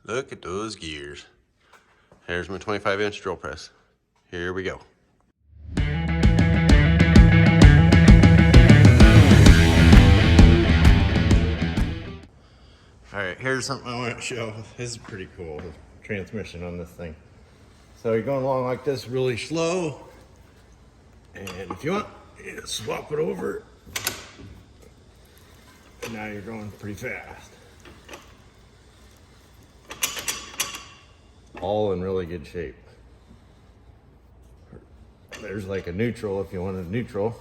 Look at those gears. Here's my 25-inch drill press. Here we go. All right, here's something I want to show. This is pretty cool, the transmission on this thing. So you're going along like this really slow. And if you want, you just swap it over. And now you're going pretty fast. All in really good shape. There's like a neutral if you wanted neutral.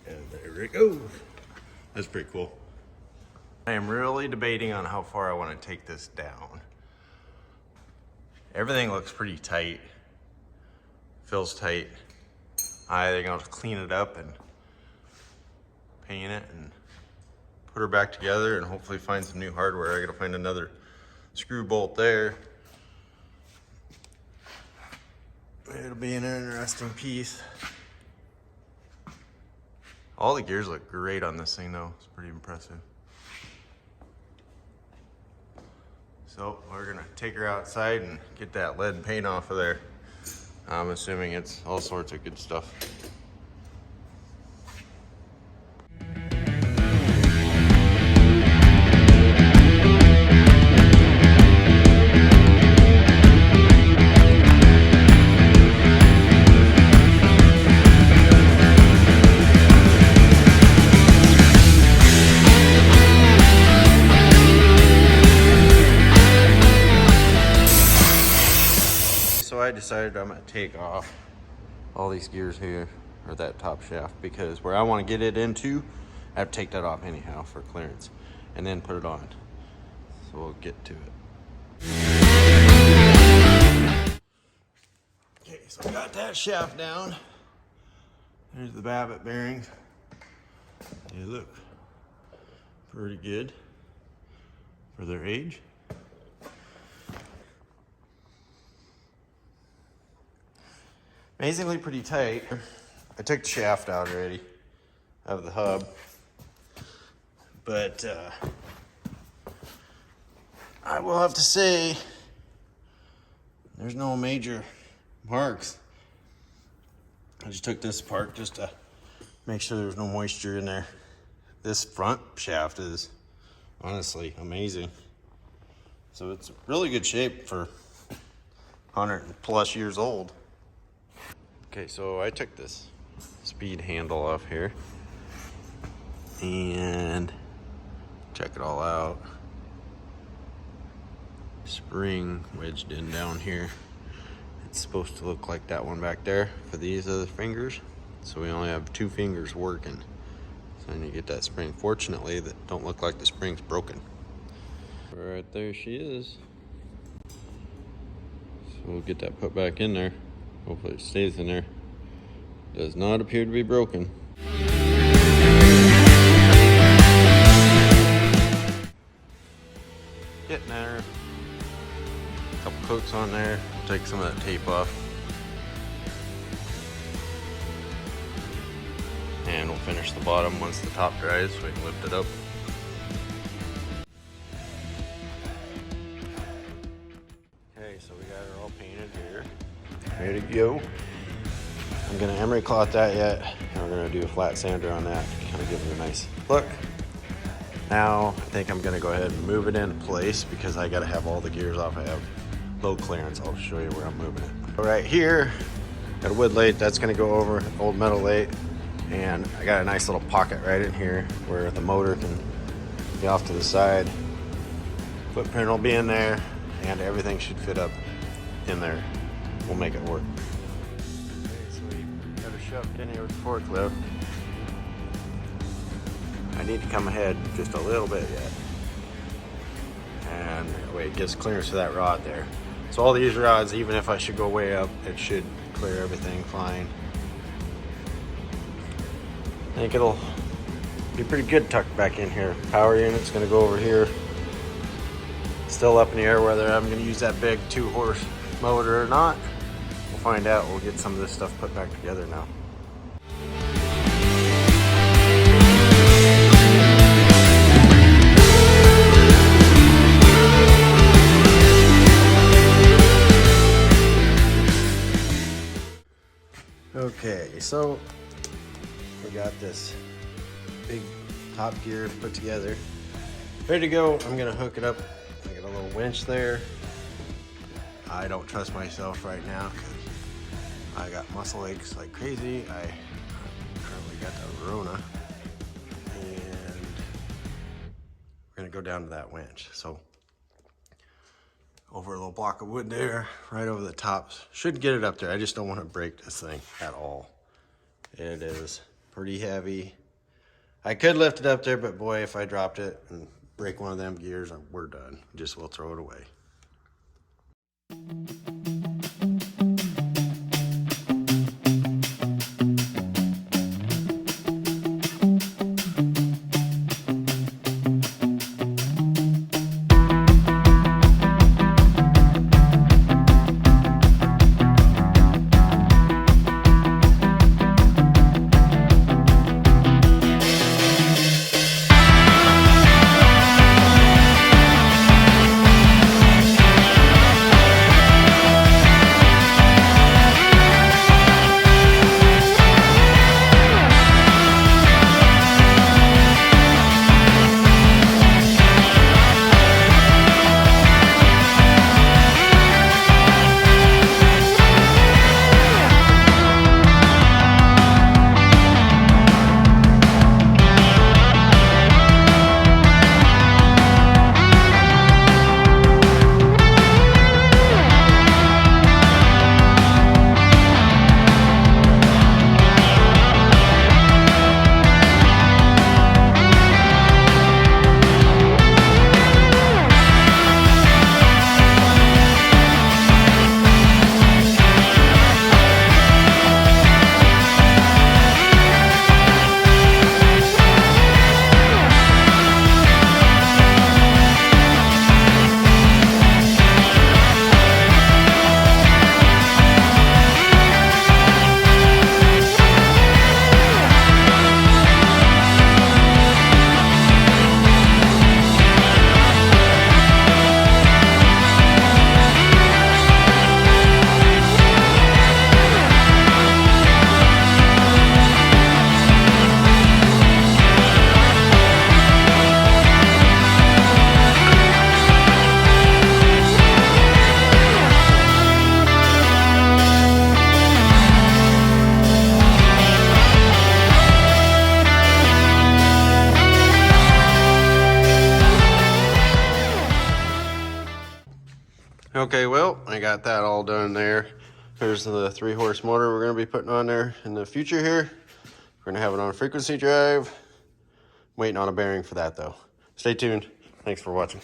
And there it goes. That's pretty cool. I am really debating on how far I want to take this down. Everything looks pretty tight. Feels tight. I think I'll just clean it up and paint it and put her back together and hopefully find some new hardware. I gotta find another screw bolt there. It'll be an interesting piece. All the gears look great on this thing though. It's pretty impressive. So we're gonna take her outside and get that lead paint off of there. I'm assuming it's all sorts of good stuff. I decided I'm gonna take off all these gears here, or that top shaft, because where I want to get it into, I have to take that off anyhow for clearance and then put it on. So we'll get to it. Okay, so I got that shaft down. There's the Babbitt bearings. They look pretty good for their age. Amazingly pretty tight. I took the shaft out already of the hub, but I will have to say there's no major marks. I just took this apart just to make sure there's no moisture in there. This front shaft is honestly amazing. So it's really good shape for 100+ years old. Okay, so I took this speed handle off here and check it all out. Spring wedged in down here. It's supposed to look like that one back there for these other fingers. So we only have 2 fingers working. So then you get that spring. Fortunately, that don't look like the spring's broken. Right there she is. So we'll get that put back in there. Hopefully it stays in there. Does not appear to be broken. Getting there. A couple coats on there. Take some of that tape off. And we'll finish the bottom once the top dries so we can lift it up. Okay, so we got her all painted here. Ready to go. I'm gonna emery cloth that yet, and we're gonna do a flat sander on that to kind of give it a nice look. Now, I think I'm gonna go ahead and move it into place because I gotta have all the gears off. I have low clearance. I'll show you where I'm moving it. Right here, got a wood lathe that's gonna go over old metal lathe, and I got a nice little pocket right in here where the motor can be off to the side. Footprint will be in there, and everything should fit up in there. We'll make it work. Okay, so we got her shoved in here with the forklift. I need to come ahead just a little bit yet. And that way it gives clearance to that rod there. So all these rods, even if I should go way up, it should clear everything fine. I think it'll be pretty good tucked back in here. Power unit's gonna go over here. Still up in the air whether I'm gonna use that big 2-horse motor or not. We'll find out. We'll get some of this stuff put back together now. Okay, so we got this big top gear put together, ready to go. I'm gonna hook it up. I got a little winch there. I don't trust myself right now because I got muscle aches like crazy. I currently got the Rona, and we're gonna go down to that winch. So over a little block of wood there, right over the tops. Should get it up there. I just don't want to break this thing at all. It is pretty heavy. I could lift it up there, but boy, if I dropped it and break one of them gears, we're done. Just we'll throw it away. Okay, well, I got that all done there. There's the 3-horse motor we're gonna be putting on there in the future here. We're gonna have it on a frequency drive. Waiting on a bearing for that though. Stay tuned. Thanks for watching.